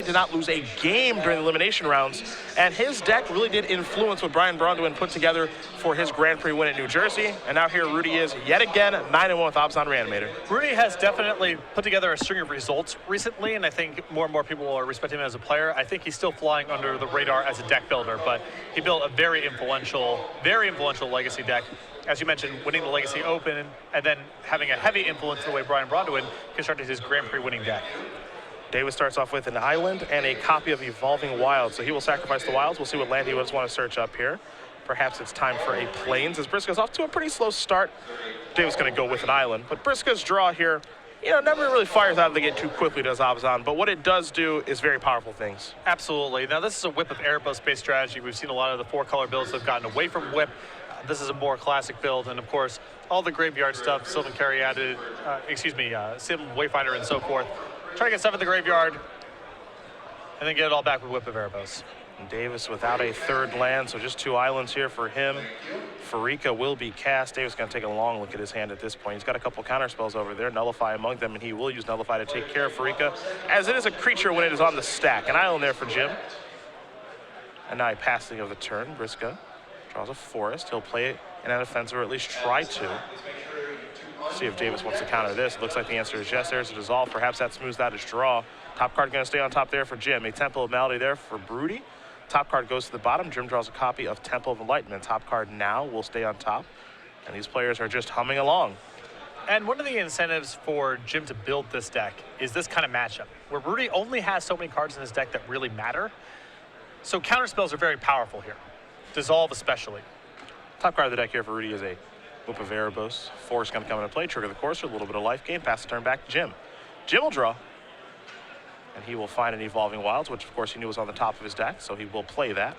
did not lose a game during the elimination rounds, and his deck really did influence what Brian Braunduin put together for his Grand Prix win at New Jersey. And now here Rudy is yet again 9-1 with Abzan Reanimator. Rudy has definitely put together a string of results recently, and I think more and more people are respecting him as a player. I think he's still flying under the radar as a deck builder, but he built a very influential Legacy deck. As you mentioned, winning the Legacy Open and then having a heavy influence the way Brian Braunduin constructed his Grand Prix winning deck. Davis starts off with an island and a copy of Evolving Wilds, so he will sacrifice the Wilds. We'll see what land he would want to search up here. Perhaps it's time for a Plains, as Briksza's off to a pretty slow start. Davis going to go with an island, but Briksza's draw here, never really fires out of the gate too quickly, does Abzan, but what it does do is very powerful things. Absolutely. Now, this is a Whip of Erebos-based strategy. We've seen a lot of the 4-color builds that have gotten away from Whip. This is a more classic build, and of course, all the graveyard stuff, Sylvan Caryatid, Sim Wayfinder and so forth. Try to get stuff in the graveyard, and then get it all back with Whip of Erebos. And Davis without a third land, so just 2 islands here for him. Pharika will be cast. Davis going to take a long look at his hand at this point. He's got a couple counter spells over there, Nullify among them, and he will use Nullify to take care of Pharika, as it is a creature when it is on the stack. An island there for Jim. And now a passing of the turn. Briksza draws a forest. He'll play it in an offensive, or at least try to. See if Davis wants to counter this. It looks like the answer is yes. There's a dissolve. Perhaps that smooths out his draw. Top card going to stay on top there for Jim. A Temple of Malady there for Rudy. Top card goes to the bottom. Jim draws a copy of Temple of Enlightenment. Top card now will stay on top. And these players are just humming along. And one of the incentives for Jim to build this deck is this kind of matchup, where Rudy only has so many cards in his deck that really matter. So counter spells are very powerful here. Dissolve especially. Top card of the deck here for Rudy is a Whip of Erebos. Force going to come into play, trigger the Courser, a little bit of life gain, pass the turn back to Jim. Jim will draw, and he will find an Evolving Wilds, which of course he knew was on the top of his deck, so he will play that.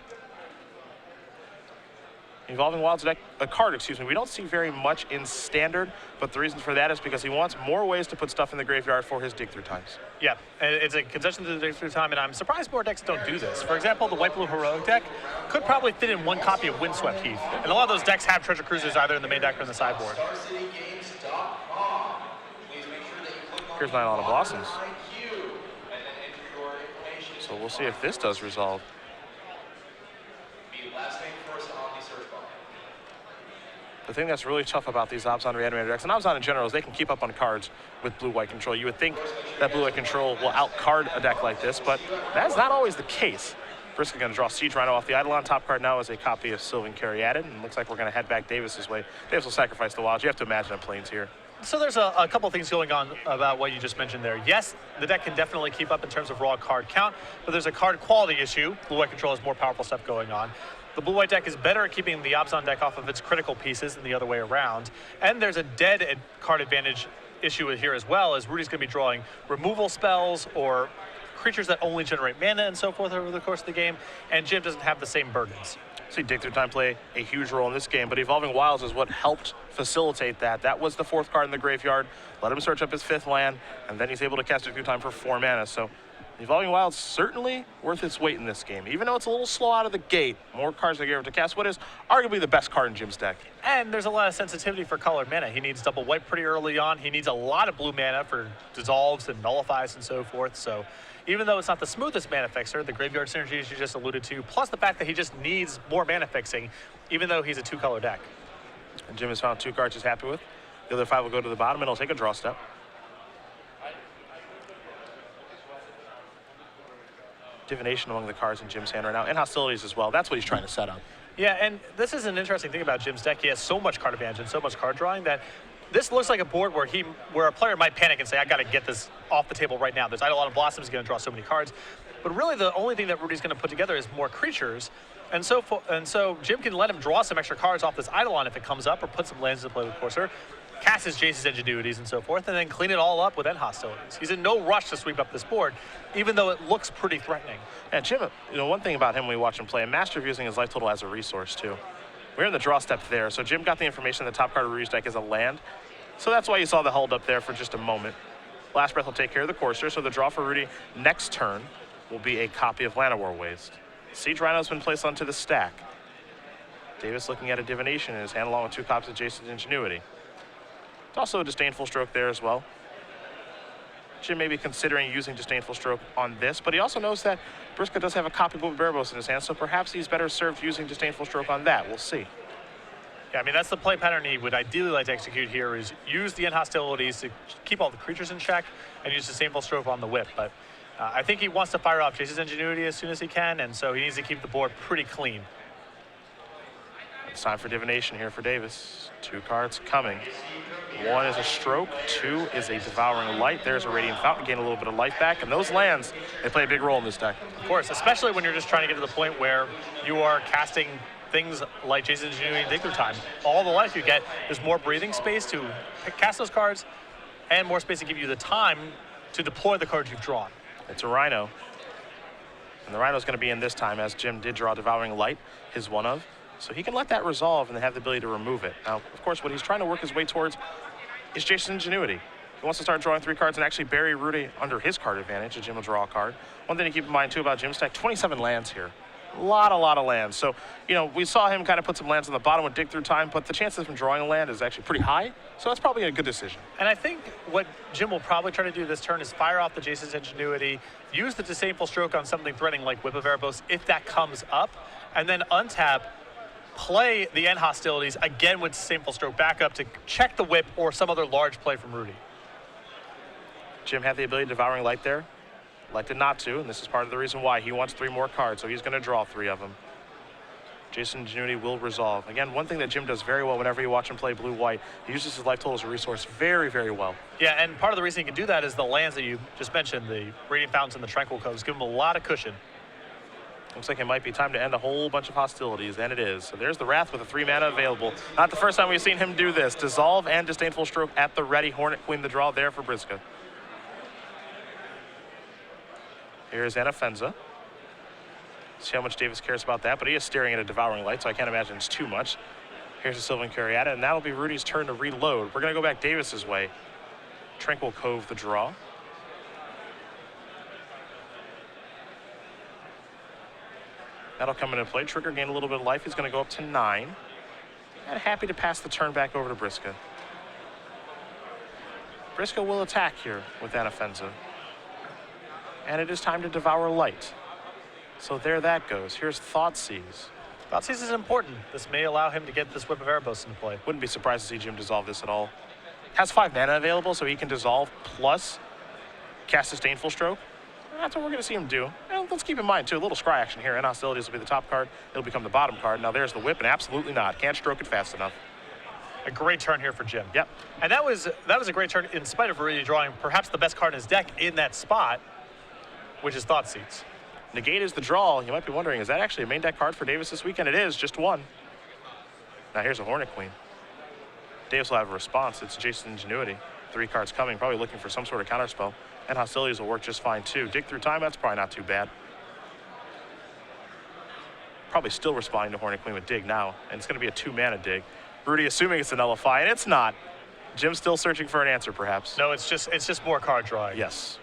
Evolving Wilds deck, a card, excuse me, we don't see very much in Standard, but the reason for that is because he wants more ways to put stuff in the graveyard for his dig through times. Yeah, and it's a concession to the dig through time, and I'm surprised more decks don't do this. For example, the White Blue Heroic deck could probably fit in 1 copy of Windswept Heath, and a lot of those decks have Treasure Cruisers either in the main deck or in the sideboard. Here's 9 Autumn Blossoms. So we'll see if this does resolve. The thing that's really tough about these Abzan Reanimator decks, and Abzan in general, is they can keep up on cards with blue-white control. You would think that blue-white control will out-card a deck like this, but that's not always the case. Briksza going to draw Siege Rhino off the Eidolon. Top card now is a copy of Sylvan Caryatid, and it looks like we're going to head back Davis's way. Davis will sacrifice the Wilds. You have to imagine a Plains here. So there's a couple things going on about what you just mentioned there. Yes, the deck can definitely keep up in terms of raw card count, but there's a card quality issue. Blue-white control has more powerful stuff going on. The blue-white deck is better at keeping the Abzan deck off of its critical pieces than the other way around. And there's a dead card advantage issue here as well, as Rudy's going to be drawing removal spells or creatures that only generate mana and so forth over the course of the game, and Jim doesn't have the same burdens. See Dig Through Time play a huge role in this game, but Evolving Wilds is what helped facilitate that. That was the 4th card in the graveyard. Let him search up his 5th land, and then he's able to cast Dig Through Time for 4 mana. So Evolving Wilds certainly worth its weight in this game. Even though it's a little slow out of the gate, more cards they give to cast what is arguably the best card in Jim's deck. And there's a lot of sensitivity for colored mana. He needs double white pretty early on. He needs a lot of blue mana for dissolves and nullifies and so forth. So even though it's not the smoothest mana fixer, the graveyard synergies you just alluded to, plus the fact that he just needs more mana fixing, even though he's a 2-color deck. And Jim has found 2 cards he's happy with. The other 5 will go to the bottom, and he'll take a draw step. Divination among the cards in Jim's hand right now, and Hostilities as well. That's what he's trying to set up. Yeah, and this is an interesting thing about Jim's deck. He has so much card advantage and so much card drawing that this looks like a board where a player might panic and say, I got to get this off the table right now. There's Eidolon Blossom, he's going to draw so many cards. But really, the only thing that Rudy's going to put together is more creatures. And so Jim can let him draw some extra cards off this Eidolon if it comes up, or put some lands into play with Courser, cast his Jace's Ingenuities and so forth, and then clean it all up with End Hostilities. He's in no rush to sweep up this board, even though it looks pretty threatening. And Jim, one thing about him when we watch him play, a master of using his life total as a resource too. We're in the draw step there, so Jim got the information the top card of Rudy's deck is a land. So that's why you saw the hold up there for just a moment. Last Breath will take care of the Courser, so the draw for Rudy next turn will be a copy of Llanowar Waste. Siege Rhino's been placed onto the stack. Davis looking at a Divination in his hand along with 2 copies of Jace's Ingenuity. It's also a disdainful stroke there as well. Jim may be considering using Disdainful Stroke on this, but he also knows that Briksza does have a copy of Barbaros in his hand, so perhaps he's better served using Disdainful Stroke on that. We'll see. Yeah, I mean, that's the play pattern he would ideally like to execute here, is use the end hostilities to keep all the creatures in check and use Disdainful Stroke on the whip. But I think he wants to fire off Jace's Ingenuity as soon as he can, and so he needs to keep the board pretty clean. It's time for divination here for Davis. 2 cards coming. 1 is a Stroke, 2 is a Devouring Light. There's a Radiant Fountain, gain a little bit of life back, and those lands, they play a big role in this deck. Of course, especially when you're just trying to get to the point where you are casting things like Jace's Ingenuity and Dig Through Time. All the life you get, there's more breathing space to cast those cards and more space to give you the time to deploy the cards you've drawn. It's a Rhino. And the Rhino's going to be in this time, as Jim did draw Devouring Light, his one of. So he can let that resolve and then have the ability to remove it. Now, of course, what he's trying to work his way towards is Jace's Ingenuity. He wants to start drawing 3 cards and actually bury Rudy under his card advantage, and Jim will draw a card. One thing to keep in mind, too, about Jim's deck, 27 lands here. A lot of lands. So, you know, we saw him kind of put some lands on the bottom with Dig Through Time, but the chances of him drawing a land is actually pretty high. So that's probably a good decision. And I think what Jim will probably try to do this turn is fire off the Jace's Ingenuity, use the Disdainful Stroke on something threatening like Whip of Erebos if that comes up, and then untap, play the end hostilities again with Disdainful Stroke back up to check the whip or some other large play from Rudy. Jim had the ability to Devouring Light there. Elected not to, and this is part of the reason why. He wants 3 more cards, so he's going to draw 3 of them. Jace's Ingenuity will resolve. Again, one thing that Jim does very well whenever you watch him play blue-white, he uses his life total as a resource very, very well. Yeah, and part of the reason he can do that is the lands that you just mentioned, the Radiant Fountains and the Tranquil Coves, give him a lot of cushion. Looks like it might be time to end a whole bunch of hostilities, and it is. So there's the Wrath with a 3 mana available. Not the first time we've seen him do this. Dissolve and Disdainful Stroke at the ready. Hornet Queen the draw there for Briksza. Here's Anafenza. See how much Davis cares about that, but he is staring at a Devouring Light, so I can't imagine it's too much. Here's a Sylvan Caryata, and that'll be Rudy's turn to reload. We're going to go back Davis's way. Tranquil Cove the draw. That'll come into play. Trigger gain a little bit of life. He's going to go up to 9. And happy to pass the turn back over to Briksza. Briksza will attack here with Anafenza. And it is time to Devour Light. So there that goes. Here's Thoughtseize. Thoughtseize is important. This may allow him to get this Whip of Erebos into play. Wouldn't be surprised to see Jim dissolve this at all. Has 5 mana available, so he can dissolve plus cast Disdainful Stroke. That's what we're going to see him do. And let's keep in mind, too, a little scry action here. And hostilities will be the top card. It'll become the bottom card. Now there's the whip, and absolutely not. Can't stroke it fast enough. A great turn here for Jim. Yep. And that was a great turn in spite of Rudy drawing perhaps the best card in his deck in that spot, which is Thoughtseize. Negate is the draw. You might be wondering, is that actually a main deck card for Davis this weekend? It is, just 1. Now here's a Hornet Queen. Davis will have a response. It's Jace's Ingenuity. 3 cards coming, probably looking for some sort of counterspell. And hostilities will work just fine too. Dig Through Time, that's probably not too bad. Probably still responding to Hornet Queen with Dig now. And it's going to be a 2 mana Dig. Rudy assuming it's a Nullify, and it's not. Jim's still searching for an answer, perhaps. No, it's just more card drawing. Yes.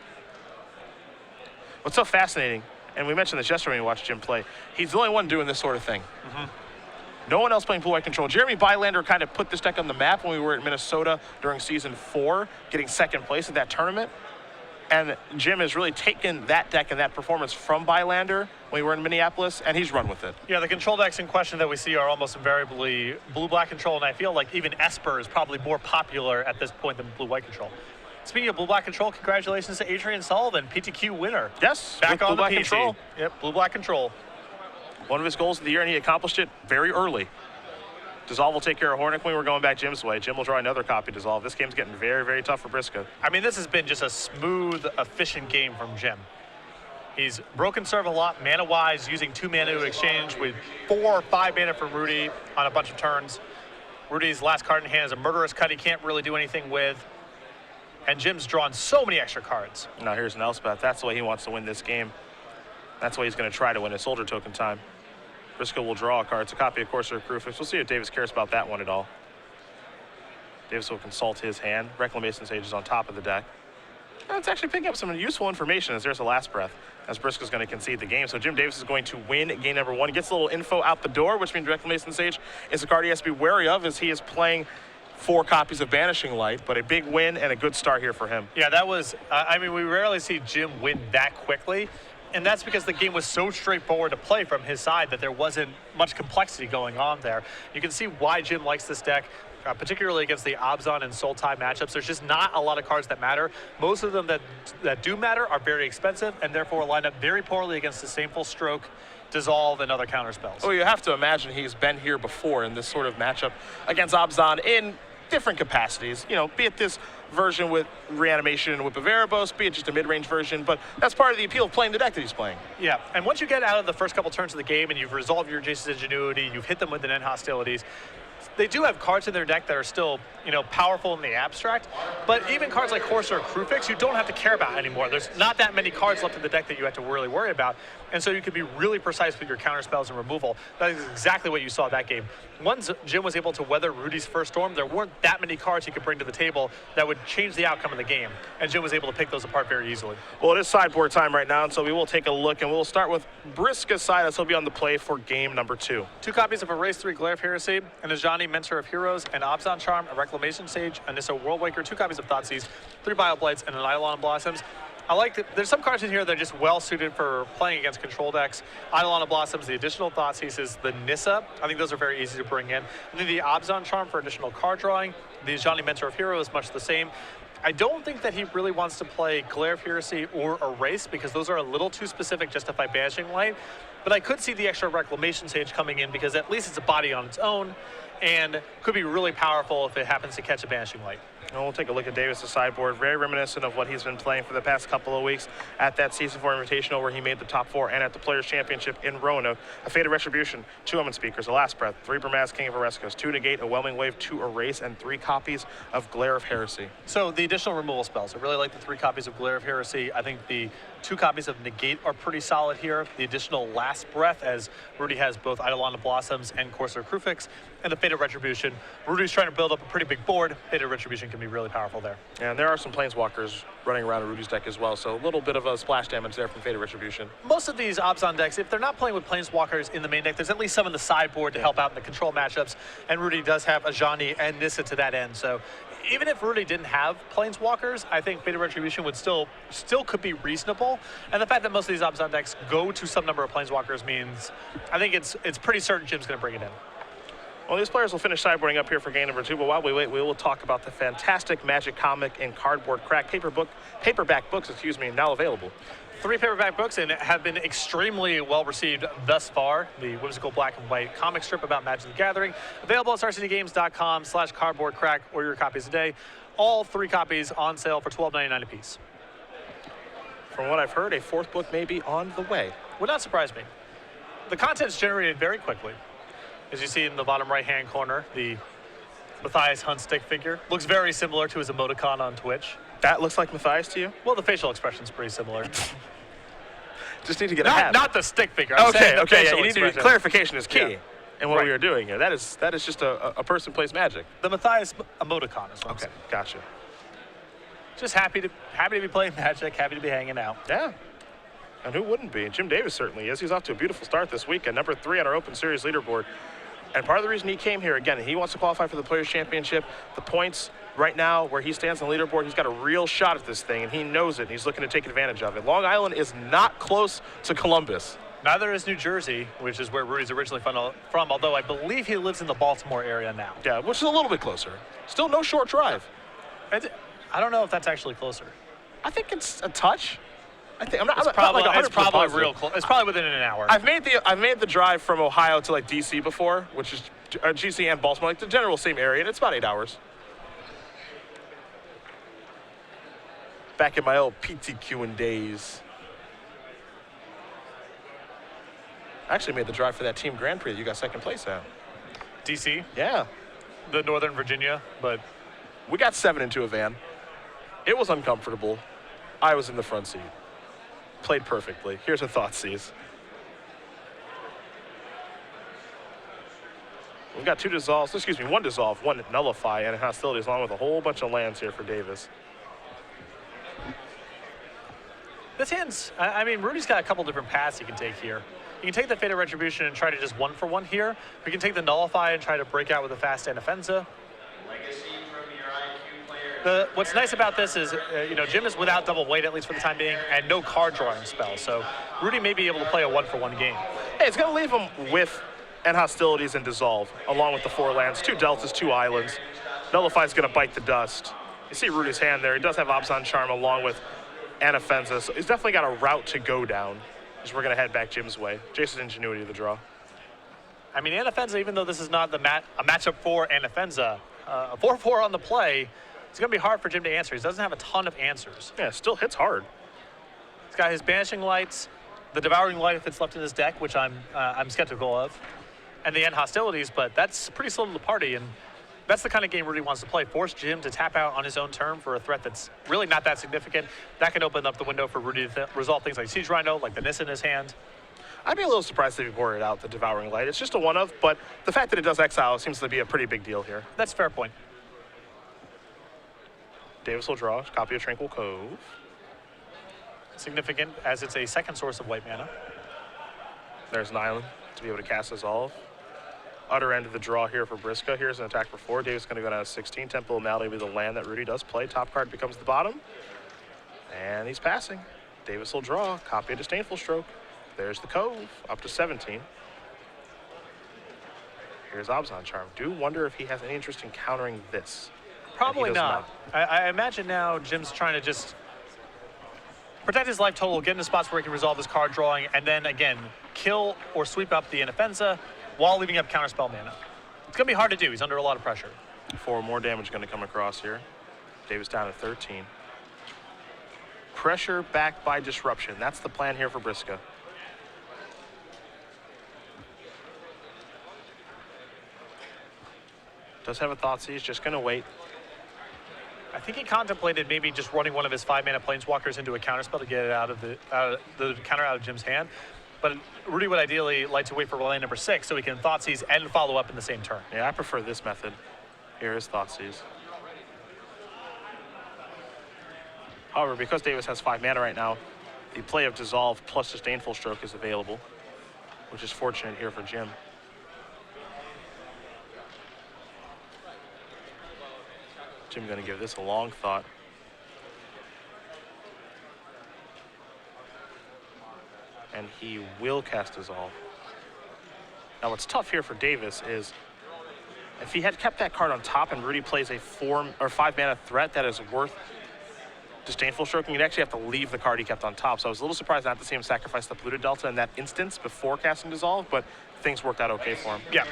What's so fascinating, and we mentioned this yesterday when we watched Jim play, he's the only one doing this sort of thing. No one else playing blue-white control. Jeremy Bylander kind of put this deck on the map when we were at Minnesota during season 4, getting 2nd place at that tournament. And Jim has really taken that deck and that performance from Bylander when we were in Minneapolis, and he's run with it. Yeah, the control decks in question that we see are almost invariably blue-black control, and I feel like even Esper is probably more popular at this point than blue-white control. Speaking of blue-black control, congratulations to Adrian Sullivan, PTQ winner. Yes, back on the blue-black PC. Control. Yep, blue-black control. One of his goals of the year, and he accomplished it very early. Dissolve will take care of Hornet Queen. We're going back Jim's way. Jim will draw another copy of Dissolve. This game's getting very, very tough for Briksza. I mean, this has been just a smooth, efficient game from Jim. He's broken serve a lot, mana-wise, using 2 mana to exchange with 4 or 5 mana from Rudy on a bunch of turns. Rudy's last card in hand is a Murderous Cut he can't really do anything with. And Jim's drawn so many extra cards. Now here's an Elspeth. That's the way he wants to win this game. That's the way he's going to try to win it. Soldier Token time. Briksza will draw a card. It's a copy of Corsair Crucifix. We'll see if Davis cares about that one at all. Davis will consult his hand. Reclamation Sage is on top of the deck. And it's actually picking up some useful information as there's a Last Breath, as Briska's going to concede the game. So Jim Davis is going to win game number 1. He gets a little info out the door, which means Reclamation Sage is a card he has to be wary of as he is playing 4 copies of Banishing Light, but a big win and a good start here for him. Yeah, that was, I mean, we rarely see Jim win that quickly. And that's because the game was so straightforward to play from his side that there wasn't much complexity going on there. You can see why Jim likes this deck, particularly against the Abzan and Sultai matchups. There's just not a lot of cards that matter. Most of them that do matter are very expensive and therefore line up very poorly against Disdainful Stroke, Dissolve, and other counter spells. Well, you have to imagine he's been here before in this sort of matchup against Abzan in different capacities, you know, be it this version with Reanimation and Whip of Erebos, be it just a mid-range version, but that's part of the appeal of playing the deck that he's playing. Yeah, and once you get out of the first couple turns of the game and you've resolved your Jace's Ingenuity, you've hit them with an end hostilities, they do have cards in their deck that are still, you know, powerful in the abstract, but even cards like Courser or Crewfix, you don't have to care about anymore. There's not that many cards left in the deck that you have to really worry about, and so you can be really precise with your counter spells and removal. That is exactly what you saw that game. Once Jim was able to weather Rudy's first storm, there weren't that many cards he could bring to the table that would change the outcome of the game, and Jim was able to pick those apart very easily. Well, it is sideboard time right now, and so we will take a look, and we'll start with Briksza's side, as he'll be on the play for game number 2. 2 copies of Erase 3 Glare of Heresy, an Ajani Mentor of Heroes, an Abzan Charm, a Reclamation Sage, a Nissa Worldwaker, 2 copies of Thoughtseize, 3 Bioblights, and an Eidolon Blossoms. I like that there's some cards in here that are just well suited for playing against control decks. Eidolon Blossoms, the additional Thoughtseizes, the Nissa, I think those are very easy to bring in. And then the Abzan Charm for additional card drawing. The Ajani Mentor of Heroes, much the same. I don't think that he really wants to play Glare of Heresy or Erase because those are a little too specific just to fight Banishing Light. But I could see the extra Reclamation Sage coming in because at least it's a body on its own and could be really powerful if it happens to catch a Banishing Light. And we'll take a look at Davis' sideboard, very reminiscent of what he's been playing for the past couple of weeks at that Season 4 Invitational where he made the top 4 and at the Players' Championship in Roanoke. A Fate of Retribution, 2 Omen Speakers, a Last Breath, 3 Bramaz, King of Oreskos, 2 Negate, a Whelming Wave, 2 Erase, and 3 copies of Glare of Heresy. So the additional removal spells, I really like the 3 copies of Glare of Heresy. I think the 2 copies of Negate are pretty solid here. The additional Last Breath, as Rudy has both Eidolon Blossoms and Courser Crewfix, and the Fate of Retribution. Rudy's trying to build up a pretty big board. Fate of Retribution can be really powerful there. And there are some Planeswalkers running around in Rudy's deck as well, so a little bit of a splash damage there from Fate of Retribution. Most of these Abzan decks, if they're not playing with Planeswalkers in the main deck, there's at least some in the sideboard to help out in the control matchups, and Rudy does have Ajani and Nissa to that end, so even if Rudy didn't have Planeswalkers, I think Fate of Retribution would still could be reasonable, and the fact that most of these Abzan decks go to some number of Planeswalkers means I think it's pretty certain Jim's going to bring it in. Well, these players will finish sideboarding up here for game number 2, but while we wait, we will talk about the fantastic Magic comic and cardboard crack paperback books, now available. 3 paperback books and have been extremely well received thus far. The whimsical black and white comic strip about Magic the Gathering, available at starcitygames.com/cardboardcrack, or your copies a day. All 3 copies on sale for $12.99 a piece. From what I've heard, a 4th book may be on the way. Would not surprise me. The content's generated very quickly. As you see in the bottom right-hand corner, the Matthias Hunt stick figure looks very similar to his emoticon on Twitch. That looks like Matthias to you? Well, the facial expression's pretty similar. Just need to get a hat. Not the stick figure. Okay, yeah, you need to clarification is key in what Right. we are doing here. That is just a person plays Magic. The Matthias emoticon is what I'm saying. Gotcha. Just happy to be playing Magic, happy to be hanging out. Yeah. And who wouldn't be? Jim Davis certainly is. He's off to a beautiful start this week at number 3 on our Open Series leaderboard. And part of the reason he came here, again, he wants to qualify for the Players' Championship. The points right now where he stands on the leaderboard, he's got a real shot at this thing, and he knows it, and he's looking to take advantage of it. Long Island is not close to Columbus. Neither is New Jersey, which is where Rudy's originally from, although I believe he lives in the Baltimore area now. Yeah, which is a little bit closer. Still no short drive. I don't know if that's actually closer. I think it's a touch. It's probably real close. It's probably within an hour. I've made the drive from Ohio to like DC before, which is GC and Baltimore, like the general same area, and it's about 8 hours. Back in my old PTQing days. I actually made the drive for that Team Grand Prix that you got second place at. DC? Yeah. The Northern Virginia, but we got 7 into a van. It was uncomfortable. I was in the front seat. Played perfectly. Here's a Thoughtseize. We've got 1 dissolve, 1 nullify, and a hostility, along with a whole bunch of lands here for Davis. this hand's, I mean, Rudy's got a couple different paths he can take here. You can take the Fate of Retribution and try to just 1-for-1 here. We can take the Nullify and try to break out with a fast Anafenza. What's nice about this is, Jim is without double weight, at least for the time being, and no card drawing spell. So Rudy may be able to play a 1-for-1 game. Hey, it's going to leave him with End Hostilities and Dissolve, along with the 4 lands, 2 deltas, 2 islands. Nullify's going to bite the dust. You see Rudy's hand there. He does have Abzan Charm along with Anafenza, so he's definitely got a route to go down. As we're going to head back Jim's way. Jason's Ingenuity the draw. I mean, Anafenza, even though this is not a matchup for Anafenza, a 4-4 on the play, it's going to be hard for Jim to answer. He doesn't have a ton of answers. Yeah, still hits hard. He's got his Banishing Lights, the Devouring Light if it's left in his deck, which I'm skeptical of, and the End Hostilities, but that's pretty slow to the party, and that's the kind of game Rudy wants to play. Force Jim to tap out on his own turn for a threat that's really not that significant. That can open up the window for Rudy to resolve things like Siege Rhino, like the Nissa in his hand. I'd be a little surprised if he poured it out, the Devouring Light. It's just a one-of, but the fact that it does exile seems to be a pretty big deal here. That's a fair point. Davis will draw, copy of Tranquil Cove. Significant, as it's a second source of white mana. There's an island to be able to cast Dissolve. Utter end of the draw here for Briksza. Here's an attack for 4. Davis going to go down to 16. Temple of Malady will be the land that Rudy does play. Top card becomes the bottom. And he's passing. Davis will draw, copy of Disdainful Stroke. There's the Cove, up to 17. Here's Abzan Charm. Do wonder if he has any interest in countering this. Probably not. I imagine now Jim's trying to just protect his life total, get into spots where he can resolve his card drawing, and then again, kill or sweep up the Anafenza while leaving up counterspell mana. It's going to be hard to do. He's under a lot of pressure. 4 more damage going to come across here. Davis down to 13. Pressure backed by disruption. That's the plan here for Briksza. Does have a Thoughtseize, just going to wait. I think he contemplated maybe just running one of his 5-mana Planeswalkers into a counterspell to get it out of the counter out of Jim's hand. But Rudy would ideally like to wait for land number 6 so he can Thoughtseize and follow up in the same turn. Yeah, I prefer this method. Here is Thoughtseize. However, because Davis has 5 mana right now, the play of Dissolve plus Disdainful Stroke is available, which is fortunate here for Jim. Jim going to give this a long thought. And he will cast Dissolve. Now what's tough here for Davis is if he had kept that card on top and Rudy plays a 4 or 5 mana threat that is worth Disdainful Stroking, you'd actually have to leave the card he kept on top. So I was a little surprised not to see him sacrifice the Polluted Delta in that instance before casting Dissolve, but things worked out okay for him. Yeah.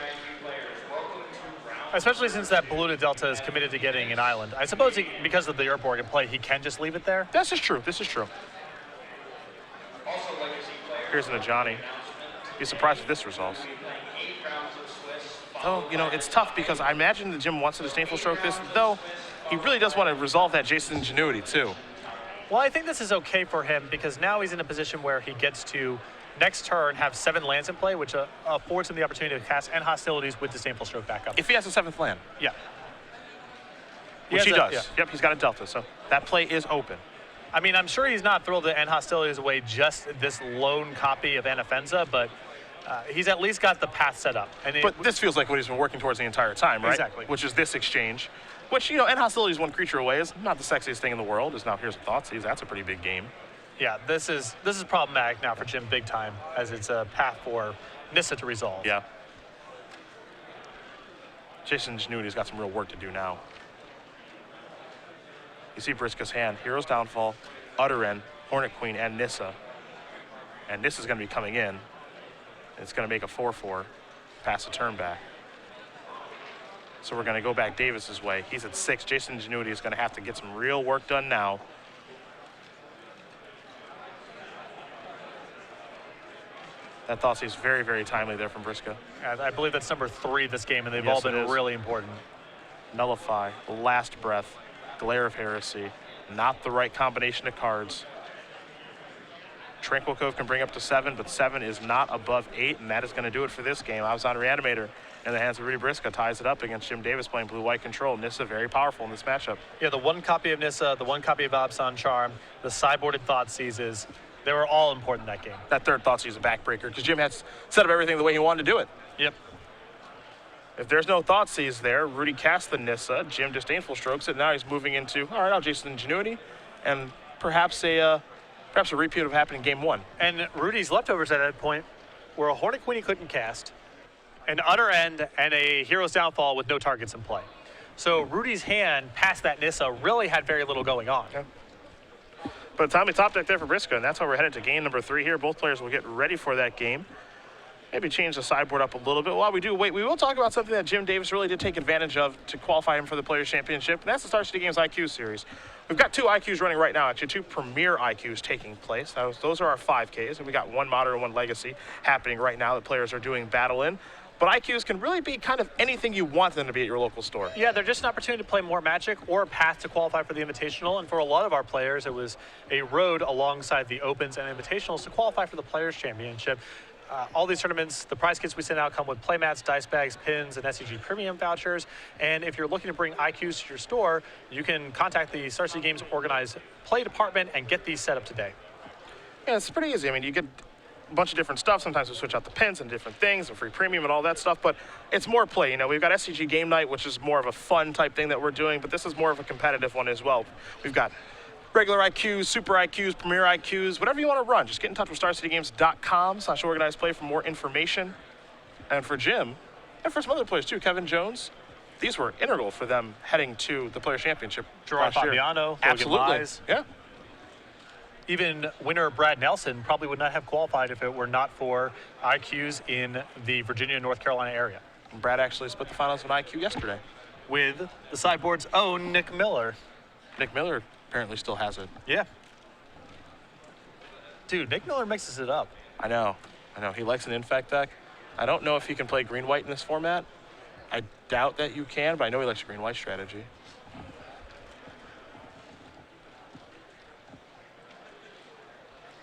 Especially since that Polluted Delta is committed to getting an island. I suppose because of the Urborg in play, he can just leave it there. This is true. This is true. Here's an Ajani. Be surprised if this resolves. Oh, it's tough because I imagine that Jim wants to Disdainful Stroke this, though he really does want to resolve that Jason's Ingenuity too. Well, I think this is okay for him because now he's in a position where he gets to next turn have 7 lands in play, which affords him the opportunity to cast End Hostilities with Disdainful Stroke back up. If he has a 7th land. Yeah. Which he does. Yeah. Yep, he's got a Delta, so that play is open. I mean, I'm sure he's not thrilled to End Hostilities away just this lone copy of Anafenza, but he's at least got the path set up. But this feels like what he's been working towards the entire time, right? Exactly. Which is this exchange. Which, End Hostilities 1 creature away is not the sexiest thing in the world. Is now here's a Thoughtseize. That's a pretty big game. Yeah, this is problematic now for Jim big time, as it's a path for Nissa to resolve. Yeah. Jason's Ingenuity's got some real work to do now. You see Briksza's hand. Hero's Downfall, Utter End, Hornet Queen, and Nissa. And Nissa's going to be coming in. It's going to make a 4-4, pass a turn back. So we're going to go back Davis's way. He's at 6. Jason's Ingenuity is going to have to get some real work done now. That Thoughtseize is very, very timely there from Briksza. I believe that's number 3 this game, and they've Yes, all been it is. really important. Nullify, Last Breath, Glare of Heresy. Not the right combination of cards. Tranquil Cove can bring up to 7, but 7 is not above 8, and that is going to do it for this game. Abzan Reanimator in the hands of Rudy Briksza ties it up against Jim Davis playing blue-white control. Nissa very powerful in this matchup. Yeah, the 1 copy of Nissa, the 1 copy of Abzan Charm, the sideboarded Thoughtseizes, they were all important in that game. That third Thoughtseize is a backbreaker because Jim had set up everything the way he wanted to do it. Yep. If there's no Thoughtseize there, Rudy casts the Nissa, Jim disdainful strokes it, now he's moving into, all right, now Jason Ingenuity, and perhaps a repeat of happening game 1. And Rudy's leftovers at that point were a Hornet Queen he couldn't cast, an Utter End, and a Hero's Downfall with no targets in play. So Rudy's hand past that Nissa really had very little going on. Yeah. But Tommy top deck there for Briksza, and that's how we're headed to game number 3 here. Both players will get ready for that game. Maybe change the sideboard up a little bit. While we do wait, we will talk about something that Jim Davis really did take advantage of to qualify him for the Players' Championship, and that's the Star City Games IQ series. We've got 2 IQs running right now, actually 2 Premier IQs taking place. Those are our 5Ks, and we got 1 Modern and 1 Legacy happening right now that players are doing battle in. But IQs can really be kind of anything you want them to be at your local store. Yeah, they're just an opportunity to play more Magic or a path to qualify for the Invitational. And for a lot of our players, it was a road alongside the Opens and Invitationals to qualify for the Players' Championship. All these tournaments, the prize kits we send out come with playmats, dice bags, pins, and SCG Premium vouchers. And if you're looking to bring IQs to your store, you can contact the Star City Games Organized Play Department and get these set up today. Yeah, it's pretty easy. I mean, you get a bunch of different stuff. Sometimes we switch out the pins and different things and free premium and all that stuff, but it's more play. You know, we've got SCG Game Night, which is more of a fun type thing that we're doing, but this is more of a competitive one as well. We've got regular IQs, super IQs, premier IQs, whatever you want to run. Just get in touch with starcitygames.com/organizedplay for more information. And for Jim, and for some other players too, Kevin Jones, these were integral for them heading to the Players' Championship Gerard last year. Fabiano, Absolutely. Wise. Yeah. Even winner Brad Nelson probably would not have qualified if it were not for IQs in the Virginia, North Carolina area. And Brad actually split the finals of an IQ yesterday. With the sideboard's own Nick Miller. Nick Miller apparently still has it. Yeah. Dude, Nick Miller mixes it up. I know. He likes an infect deck. I don't know if he can play green-white in this format. I doubt that you can, but I know he likes a green-white strategy.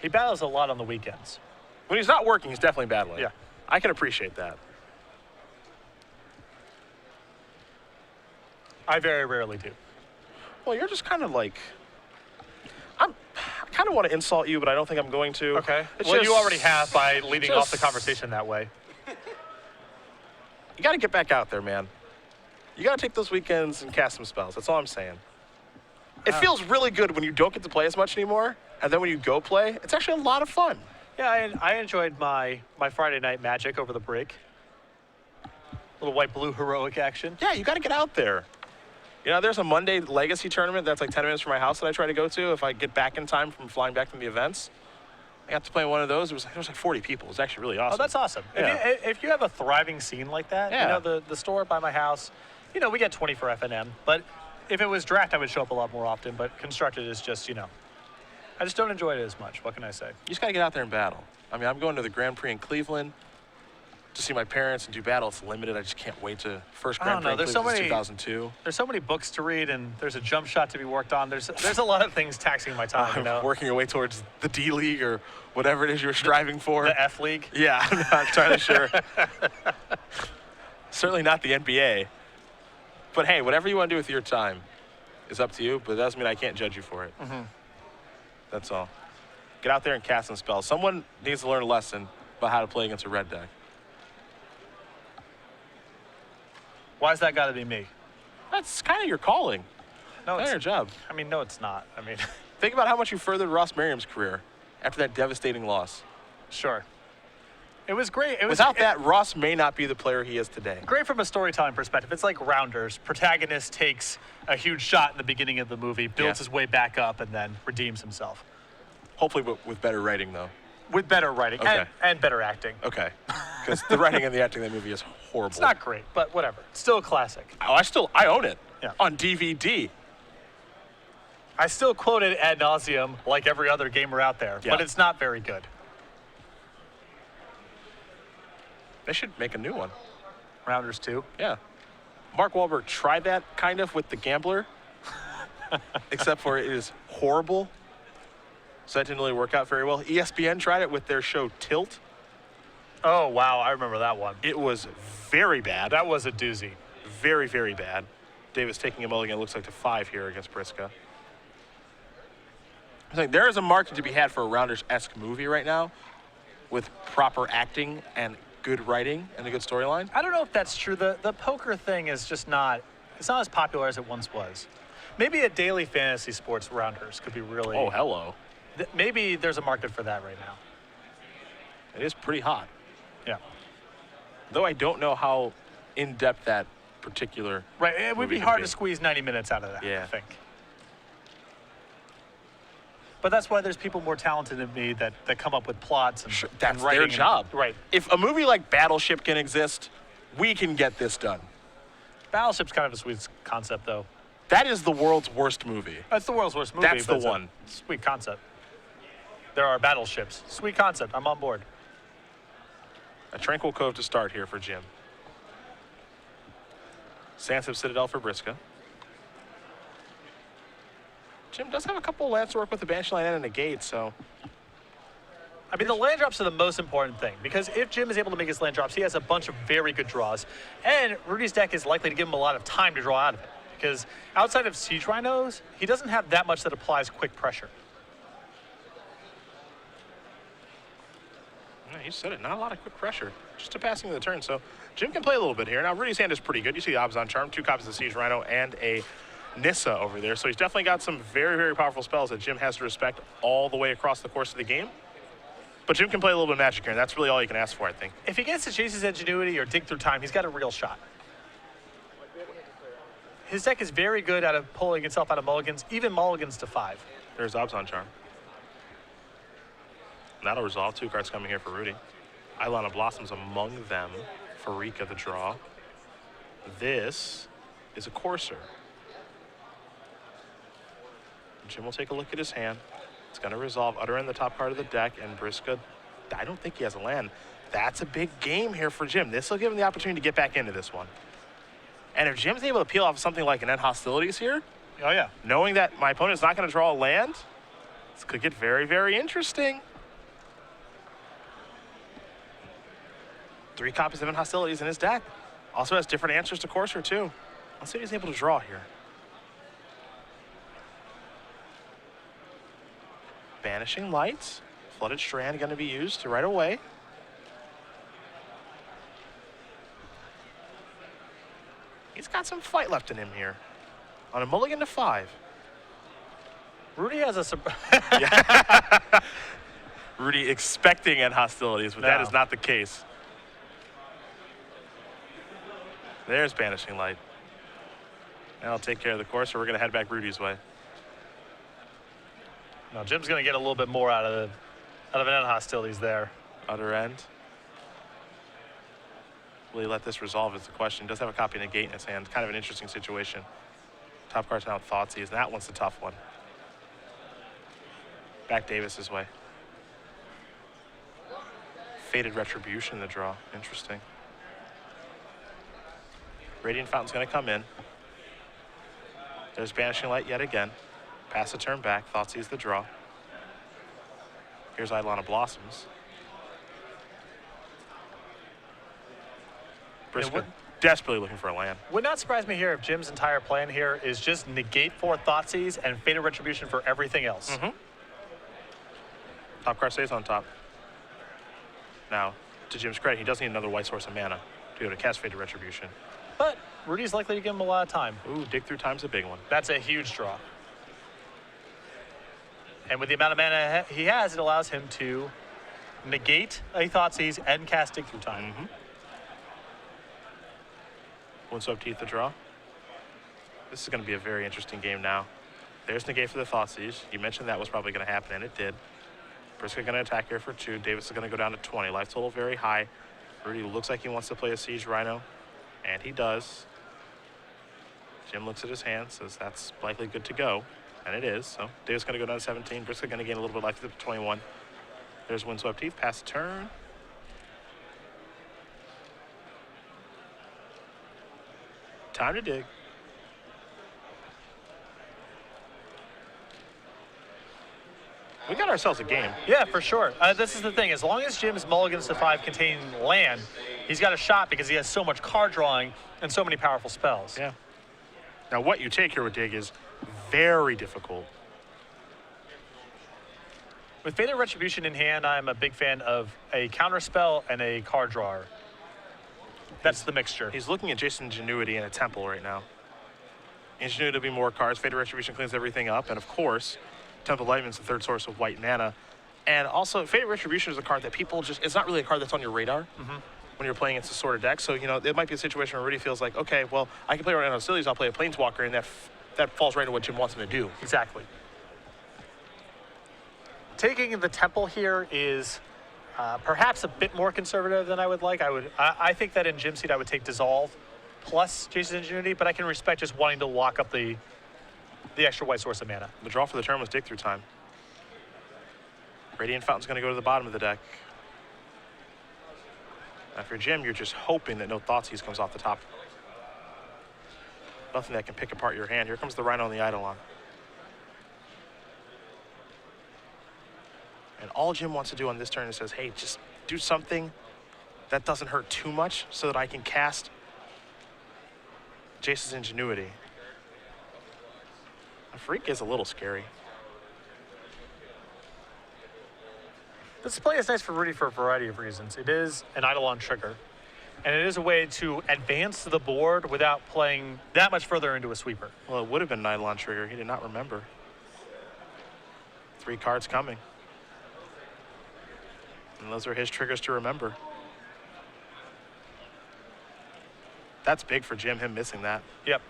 He battles a lot on the weekends. When he's not working, he's definitely battling. Yeah. I can appreciate that. I very rarely do. Well, you're just kind of like, I kind of want to insult you, but I don't think I'm going to. Okay. It's Well, just- you already have by leading off the just- conversation that way. You got to get back out there, man. You got to take those weekends and cast some spells. That's all I'm saying. It feels really good when you don't get to play as much anymore, and then when you go play, it's actually a lot of fun. Yeah, I enjoyed my Friday night Magic over the break. Little white-blue heroic action. Yeah, you got to get out there. You know, there's a Monday Legacy tournament that's like 10 minutes from my house that I try to go to if I get back in time from flying back from the events. I got to play one of those. There was like 40 people. It was actually really awesome. Oh, that's awesome. Yeah. If you have a thriving scene like that, Yeah. you know, the store by my house, you know, we get 20 for FNM. But if it was draft, I would show up a lot more often. But constructed is just, you know, I just don't enjoy it as much. What can I say? You just got to get out there and battle. I mean, I'm going to the Grand Prix in Cleveland to see my parents and do battle. It's limited. I just can't wait to first I Grand don't Prix know. in There's Cleveland so since many- 2002. There's so many books to read, and there's a jump shot to be worked on. There's a lot of things taxing my time, you know? Working your way towards the D League or whatever it is you're striving for. The F League. Yeah, I'm not entirely sure. Certainly not the NBA. But hey, whatever you want to do with your time is up to you, but it doesn't mean I can't judge you for it. Mm-hmm. That's all. Get out there and cast some spells. Someone needs to learn a lesson about how to play against a red deck. Why's that got to be me? That's kind of your calling. No, Kind of your it's. job. I mean, no, it's not. I mean, Think about how much you furthered Ross Merriam's career after that devastating loss. sure. It was great. It was Without that, Ross may not be the player he is today. great from a storytelling perspective. It's like Rounders. Protagonist takes a huge shot in the beginning of the movie, builds Yeah. his way back up, and then redeems himself. Hopefully with better writing, though. With better writing Okay. and better acting. Okay. Because the writing and the acting in that movie is horrible. It's not great, but whatever. It's still a classic. Oh, I own it. Yeah. On DVD. I still quote it ad nauseum like every other gamer out there, Yeah. but it's not very good. They should make a new one. Rounders 2. Yeah. Mark Wahlberg tried that kind of with The Gambler, except for it is horrible. So that didn't really work out very well. ESPN tried it with their show Tilt. Oh, wow. I remember that one. It was very bad. That was a doozy. Very, very bad. Davis taking a mulligan, looks like to 5 here against Briksza. I think there is a market to be had for a Rounders-esque movie right now with proper acting and good writing and a good storyline. I don't know if that's true. The poker thing is just not, it's not as popular as it once was. Maybe a daily fantasy sports rounders could be really. Oh, hello. Maybe there's a market for that right now. It is pretty hot. Yeah. Though I don't know how in-depth that particular. Right. It would movie be can hard be. to squeeze 90 minutes out of that, Yeah. I think. But that's why there's people more talented than me that come up with plots and, Sure, and that's writing their and- job. right. If a movie like Battleship can exist, we can get this done. Battleship's kind of a sweet concept, though. That is the world's worst movie. It's the world's worst movie. That's but the it's a one. Sweet concept. There are battleships. Sweet concept. I'm on board. A tranquil cove to start here for Jim. Sansa Citadel for Briksza. Jim does have a couple of lands to work with, the Banshee Line and a negate, so I mean, the land drops are the most important thing because if Jim is able to make his land drops, he has a bunch of very good draws. And Rudy's deck is likely to give him a lot of time to draw out of it because outside of Siege Rhinos, he doesn't have that much that applies quick pressure. yeah, you said it, not a lot of quick pressure. Just a passing of the turn, so Jim can play a little bit here. Now, Rudy's hand is pretty good. You see the Obs on Charm, 2 copies of Siege Rhino, and a Nissa over there. So he's definitely got some very, very powerful spells that Jim has to respect all the way across the course of the game. But Jim can play a little bit of Magic here, and that's really all you can ask for, I think. If he gets to Chase's Ingenuity or Dig Through Time, he's got a real shot. His deck is very good at pulling itself out of mulligans, even mulligans to 5. There's Obs on Charm. That'll resolve. 2 cards coming here for Rudy. Ilana Blossoms among them. Farika the draw. This is a Courser. Jim will take a look at his hand. It's going to resolve Utter in the top card of the deck, and Briksza, I don't think he has a land. That's a big game here for Jim. This will give him the opportunity to get back into this one. And if Jim's able to peel off something like an End Hostilities here, Oh, yeah. knowing that my opponent's not going to draw a land, this could get very, very interesting. 3 copies of End Hostilities in his deck. Also has different answers to Courser, too. Let's see what he's able to draw here. Banishing Lights. Flooded Strand going to be used right away. He's got some fight left in him here. On a mulligan to 5. Rudy has a Rudy expecting End Hostilities, but that No. is not the case. There's Banishing Light. That'll take care of the course, so we're going to head back Rudy's way. No, Jim's going to get a little bit more out of an End Hostilities there. Other end. Will he let this resolve is the question. Does have a copy negate in his hand. Kind of an interesting situation. Top card's now Thoughtseize, and that one's the tough one. Back Davis's way. Faded Retribution, the draw. Interesting. Radiant Fountain's going to come in. There's Banishing Light yet again. Pass a turn back. Thoughtseize the draw. Here's Ilana Blossoms. Briksza desperately looking for a land. Would not surprise me here if Jim's entire plan here is just negate for Thoughtseize and Faded Retribution for everything else. Mm-hmm. Top card stays on top. Now, to Jim's credit, he does need another white source of mana to be able to cast Faded Retribution. But Rudy's likely to give him a lot of time. Ooh, Dig Through Time's a big one. That's a huge draw. And with the amount of mana he has, it allows him to negate a Thoughtseize and cast Dig Through Time. Mm-hmm. Windswept Teeth the draw. This is going to be a very interesting game now. There's negate for the Thoughtseize. You mentioned that was probably going to happen, and it did. Briksza going to attack here for 2. Davis is going to go down to 20. Life total very high. Rudy looks like he wants to play a Siege Rhino, and he does. Jim looks at his hand, says that's likely good to go, and it is. So Davis going to go down to 17. Briksza going to gain a little bit of life to 21. There's Windswept Teeth. Pass the turn. Time to dig. We got ourselves a game. Yeah, for sure. This is the thing. As long as Jim's mulligans to 5 contain land, he's got a shot because he has so much card drawing and so many powerful spells. Yeah. Now, what you take here with dig is very difficult. With Fated Retribution in hand, I'm a big fan of a counterspell and a card drawer. That's the mixture. He's looking at Jason Ingenuity and a Temple right now. Ingenuity will be more cards. Fated Retribution cleans everything up. And of course, Temple Lightman's the third source of white mana. And also, Fated Retribution is a card that people just, it's not really a card that's on your radar when you're playing against a sort of deck. So, you know, it might be a situation where Rudy feels like, okay, well, I can play around hostilities, I'll play a Planeswalker, and that falls right into what Jim wants him to do. Exactly. Taking the Temple here is perhaps a bit more conservative than I would like. I think that in Jim's seat I would take Dissolve plus Jason's Ingenuity, but I can respect just wanting to lock up the extra white source of mana. The draw for the turn was Dig Through Time. Radiant Fountain's going to go to the bottom of the deck. After Jim, you're just hoping that no Thoughtseize comes off the top. Nothing that can pick apart your hand. Here comes the Rhino and the Eidolon. And all Jim wants to do on this turn is says, hey, just do something that doesn't hurt too much so that I can cast Jace's Ingenuity. A Freak is a little scary. This play is nice for Rudy for a variety of reasons. It is an Eidolon trigger, and it is a way to advance the board without playing that much further into a sweeper. Well, it would have been an Eidolon trigger. He did not remember. 3 cards coming. And those are his triggers to remember. That's big for Jim, him missing that. Yep.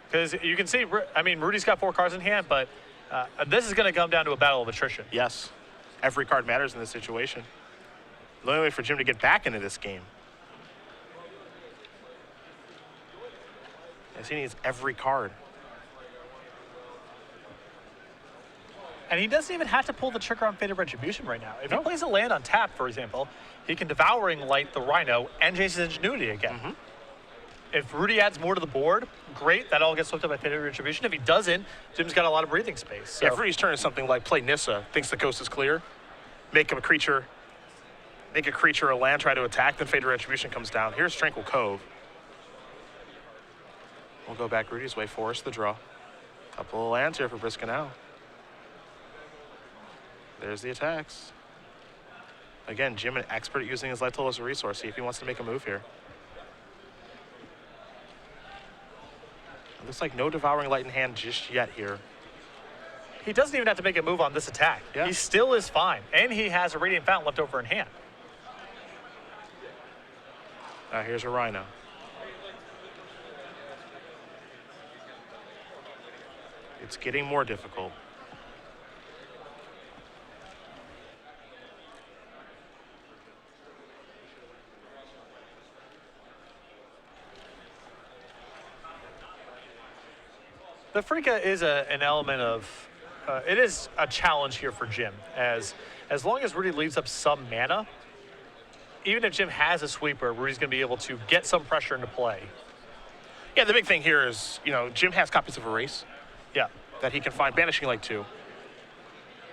Because you can see, I mean, Rudy's got 4 cards in hand, but this is going to come down to a battle of attrition. Yes. Every card matters in this situation. The only way for Jim to get back into this game is he needs every card. And he doesn't even have to pull the trigger on Fated Retribution right now. If No. he plays a land on tap, for example, he can Devouring Light the Rhino and Jason's Ingenuity again. If Rudy adds more to the board, great. That all gets swept up by Fated Retribution. If he doesn't, Jim's got a lot of breathing space. So. Yeah, if Rudy's turn is something like play Nissa, thinks the coast is clear, make a creature a land, try to attack, then Fated Retribution comes down. Here's Tranquil Cove. We'll go back Rudy's way, force the draw. Couple of lands here for Briksza now. There's the attacks. Again, Jim an expert at using his life total as a resource. See if he wants to make a move here. It looks like no Devouring Light in hand just yet here. He doesn't even have to make a move on this attack. Yeah. He still is fine. And he has a Radiant Fountain left over in hand. Here's a Rhino. It's getting more difficult. The Freaka is an element of, it is a challenge here for Jim. As long as Rudy leaves up some mana, even if Jim has a sweeper, Rudy's going to be able to get some pressure into play. Yeah, the big thing here is, you know, Jim has copies of Erase Yeah. that he can find, Banishing Light too.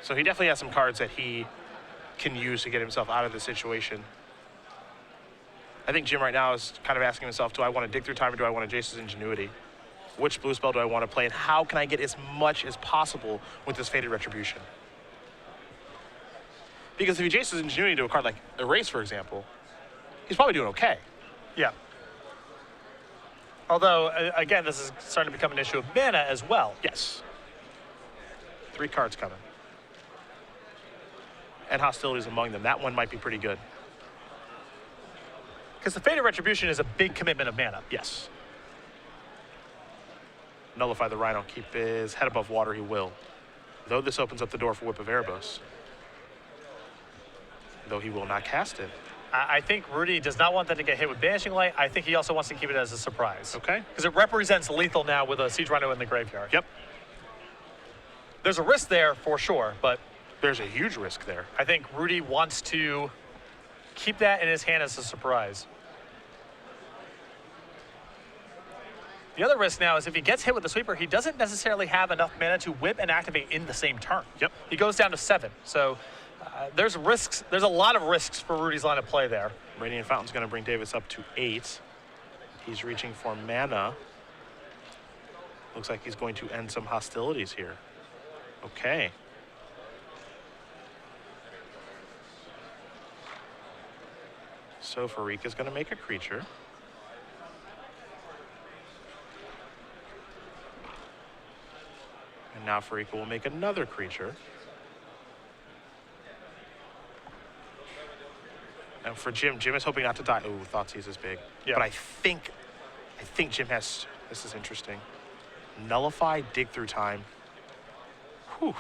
So he definitely has some cards that he can use to get himself out of the situation. I think Jim right now is kind of asking himself, do I want to Dig Through Time or do I want to Jace's Ingenuity? Which blue spell do I want to play, and how can I get as much as possible with this Fated Retribution? Because if he Jace's Ingenuity to a card like Erase, for example, he's probably doing okay. Yeah. Although, again, this is starting to become an issue of mana as well. Yes. 3 cards coming. And hostilities among them. That one might be pretty good. Because the Fated Retribution is a big commitment of mana. Yes. Nullify the Rhino. Keep his head above water, he will. Though this opens up the door for Whip of Erebos. Though he will not cast it. I think Rudy does not want that to get hit with Banishing Light. I think he also wants to keep it as a surprise. Okay. Because it represents lethal now with a Siege Rhino in the graveyard. Yep. There's a risk there for sure, but There's a huge risk there. I think Rudy wants to keep that in his hand as a surprise. The other risk now is if he gets hit with the sweeper, he doesn't necessarily have enough mana to whip and activate in the same turn. Yep. He goes down to 7. So there's risks. There's a lot of risks for Rudy's line of play there. Radiant Fountain's going to bring Davis up to 8. He's reaching for mana. Looks like he's going to end some hostilities here. Okay. So Farika's going to make a creature. And now Farika will make another creature. And for Jim is hoping not to die. Ooh, Thoughtseize is big. Yeah. But I think Jim has, this is interesting. Nullify, dig through time. Whew.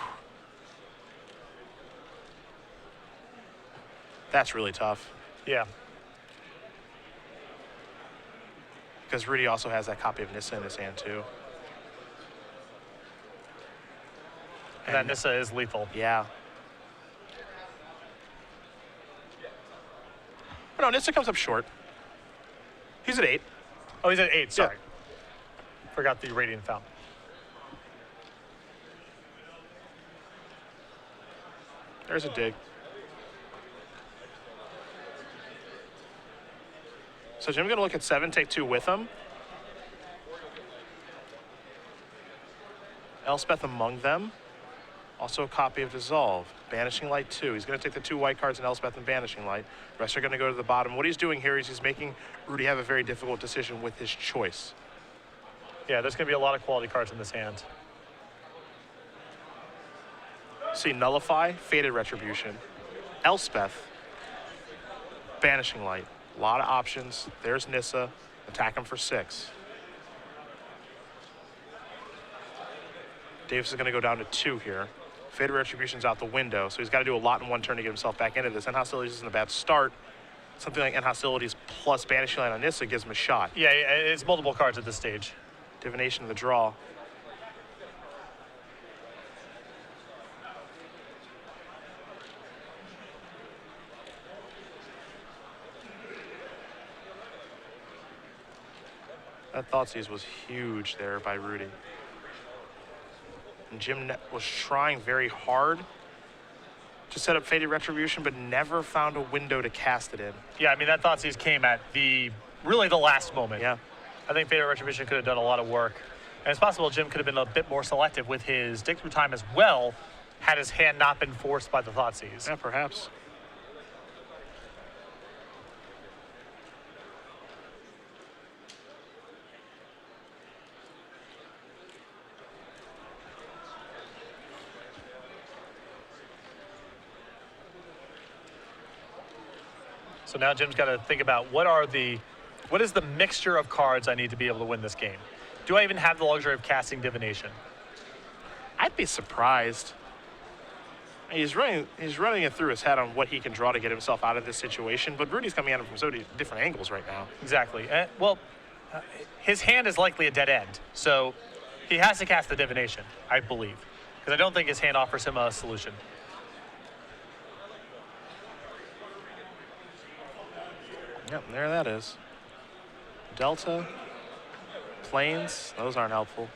That's really tough. Yeah. Because Rudy also has that copy of Nissa in his hand too. And that Nissa is lethal. Yeah. Oh, no, Nissa comes up short. He's at 8. Oh, he's at 8, sorry. Forgot the Radiant Fountain. There's a dig. So Jim's going to look at 7, take 2 with him. Elspeth among them. Also a copy of Dissolve. Banishing Light 2. He's going to take the 2 white cards in Elspeth and Banishing Light. The rest are going to go to the bottom. What he's doing here is he's making Rudy have a very difficult decision with his choice. Yeah, there's going to be a lot of quality cards in this hand. See, Nullify, Faded Retribution, Elspeth, Banishing Light. A lot of options. There's Nissa. Attack him for 6. Davis is going to go down to 2 here. Faded Retribution's out the window, so he's got to do a lot in one turn to get himself back into this. End Hostilities isn't a bad start. Something like End Hostilities plus Banishing Light on Nissa gives him a shot. Yeah, it's multiple cards at this stage. Divination of the draw. That Thoughtseize was huge there by Rudy. And Jim was trying very hard to set up Faded Retribution, but never found a window to cast it in. Yeah, I mean, that Thoughtseize came at really the last moment. Yeah. I think Faded Retribution could have done a lot of work. And it's possible Jim could have been a bit more selective with his dig through time as well, had his hand not been forced by the Thoughtseize. Yeah, perhaps. So now Jim's got to think about what is the mixture of cards I need to be able to win this game? Do I even have the luxury of casting Divination? I'd be surprised. He's running it through his head on what he can draw to get himself out of this situation, but Rudy's coming at him from so many different angles right now. Exactly. His hand is likely a dead end, so he has to cast the Divination, I believe, because I don't think his hand offers him a solution. Yep, there that is. Delta, Plains, those aren't helpful.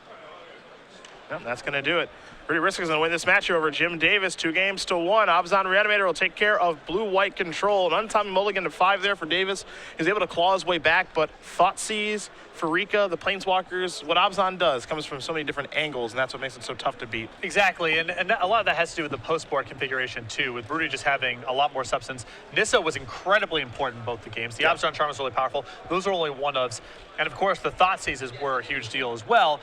Yep, that's going to do it. Rudy Briksza is going to win this match here over Jim Davis, 2 games to 1. Abzan Reanimator will take care of blue-white control. An untimely mulligan to 5 there for Davis. He's able to claw his way back, but Thoughtseize, Farika, the Planeswalkers, what Abzan does comes from so many different angles, and that's what makes it so tough to beat. Exactly, and a lot of that has to do with the post-board configuration, too, with Rudy just having a lot more substance. Nissa was incredibly important in both the games. The Abzan Charm is really powerful. Those are only one-ofs. And, of course, the Thoughtseizes were a huge deal as well.